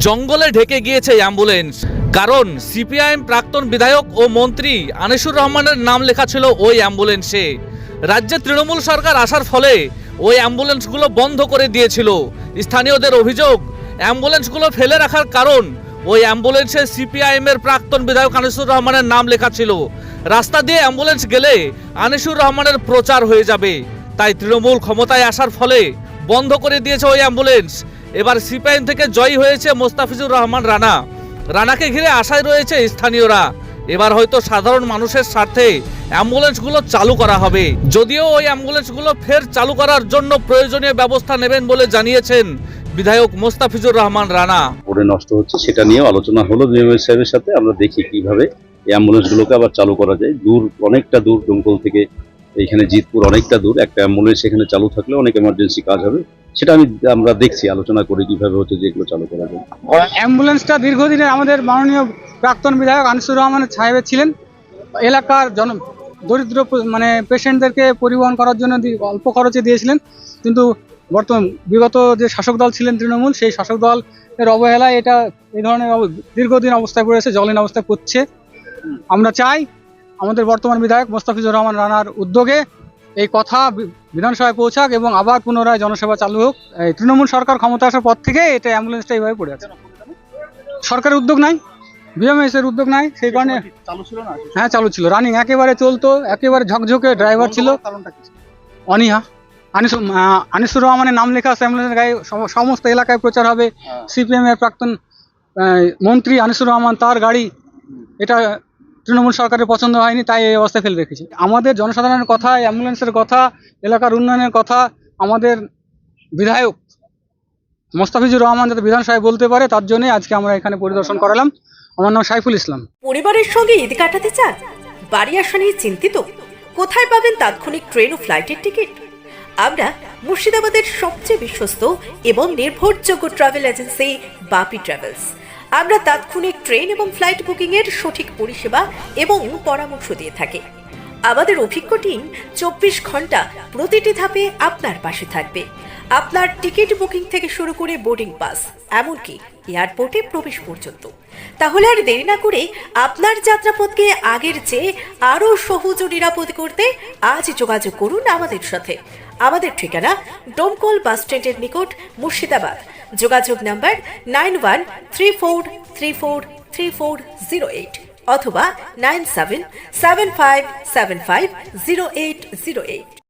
জঙ্গলে ঢেকে গিয়েছে অ্যাম্বুলেন্স, কারণ সিপিআইএম প্রাক্তন বিধায়ক ও মন্ত্রী আনিসুর রহমানের নাম লেখা ছিল ওই অ্যাম্বুলেন্সে। রাজ্যে তৃণমূল সরকার আসার ফলে ওই অ্যাম্বুলেন্সগুলো বন্ধ করে দিয়েছিল। স্থানীয়দের অভিযোগ, অ্যাম্বুলেন্সগুলো ফেলে রাখার কারণ ওই অ্যাম্বুলেন্সে সিপিআইএমের প্রাক্তন বিধায়ক আনিসুর রহমানের নাম লেখা ছিল। রাস্তা দিয়ে অ্যাম্বুলেন্স গেলে আনিসুর রহমানের প্রচার হয়ে যাবে, তাই তৃণমূল ক্ষমতায় আসার ফলে বন্ধ করে দিয়েছে ওই অ্যাম্বুলেন্স। এবার সিপিআইএম থেকে জয়ী হয়েছে মোস্তাফিজুর রহমান রানাকে ঘিরে আশায় রয়েছে স্থানীয়রা। এবার হয়তো সাধারণ মানুষের স্বার্থে অ্যাম্বুলেন্সগুলো চালু করা হবে। যদিও ওই অ্যাম্বুলেন্সগুলো ফের চালু করার জন্য প্রয়োজনীয় ব্যবস্থা নেবেন বলে জানিয়েছেন বিধায়ক মোস্তাফিজুর রহমান রানা। পরে নষ্ট হচ্ছে সেটা নিয়ে আলোচনা হলো বিএমএস সাহেবের সাথে। আমরা দেখি কিভাবে এই অ্যাম্বুলেন্সগুলোকে আবার চালু করা যায়। অনেকটা দূর, ডোমকল থেকে এইখানে জিতপুর অনেকটা দূর। একটা অ্যাম্বুলেন্স এখানে চালু থাকলে অনেক এমার্জেন্সি কাজ হবে, সেটা আমরা দেখছি, আলোচনা করে কিভাবে হচ্ছে যে এগুলো চালু করা যায়। অ্যাম্বুলেন্সটা দীর্ঘদিনের আমাদের মাননীয় প্রাক্তন বিধায়ক আনিসুর রহমান সাহেবের ছিলেন। এলাকার দরিদ্র পেশেন্টদেরকে পরিবহন করার জন্য অল্প খরচে দিয়েছিলেন, কিন্তু বিগত যে শাসক দল ছিলেন তৃণমূল, সেই শাসক দলের অবহেলায় এটা এই ধরনের দীর্ঘদিন অবস্থায় পড়েছে, জলীন অবস্থায় পড়ছে। আমরা চাই আমাদের বর্তমান বিধায়ক মোস্তাফিজুর রহমান রানার উদ্যোগে এই কথা বিধানসভায় পৌঁছাক এবং আবার পুনরায় জনসেবা চালু হোক। তৃণমূল সরকার ক্ষমতা আসার পর থেকে এটা অ্যাম্বুলেন্সটা এইভাবে পড়ে আছে। সরকারের উদ্যোগ নাই, বিএমএস এর উদ্যোগ নাই, সেই কারণে চালু ছিল না। হ্যাঁ, চালু ছিল, রানিং একেবারে চলতো, একেবারে ঝকঝকে ড্রাইভার ছিল। অনীহা আনিসুর রহমানের নাম লেখা অ্যাম্বুলেন্সের গায়ে সমস্ত এলাকায় প্রচার হবে। সিপিএম এর প্রাক্তন মন্ত্রী আনিসুর রহমান, তার গাড়ি, এটা তৃণমূল সরকারের পছন্দ হয়নি, তাই এই অবস্থায় ফেলে রেখেছে। আমাদের জনসাধারণের কথা, অ্যাম্বুলেন্সের কথা, এলাকার উন্নয়নের কথা আমাদের বিধায়ক মোস্তাফিজুর রহমান যাতে বিধানসভায় বলতে পারে, তার জন্যই আজকে আমরা এখানে পরিদর্শন করালাম। আমার নাম সাইফুল ইসলাম। পরিবারের সঙ্গে ঈদ কাটাতে চান? বাড়ি আসা নিয়ে চিন্তিত? কোথায় পাবেন তাৎক্ষণিক ট্রেন ও ফ্লাইটের টিকিট? আমরা মুর্শিদাবাদের সবচেয়ে বিশ্বস্ত এবং নির্ভরযোগ্য ট্রাভেল এজেন্সি বাপি ট্রাভেলস। আমরা তাৎক্ষণিক ট্রেন এবং ফ্লাইট বুকিং এর সঠিক পরিষেবা এবং পরামর্শ দিয়ে থাকি। আমাদের অভিজ্ঞ টিম 24 ঘন্টা প্রতিটি ধাপে আপনার পাশে থাকবে। আপনার টিকিট বুকিং থেকে শুরু করে বোর্ডিং পাস, এমনকি এয়ারপোর্টে প্রবেশ পর্যন্ত। তাহলে আর দেরি না করে আপনার যাত্রাপথকে আগের চেয়ে আরও সহজ ও নিরাপদ করতে আজ যোগাযোগ করুন আমাদের সাথে। আমাদের ঠিকানা ডোমকল বাস স্ট্যান্ডের নিকট, মুর্শিদাবাদ। যোগাযোগ নাম্বার 9134343408 অথবা 9775750808।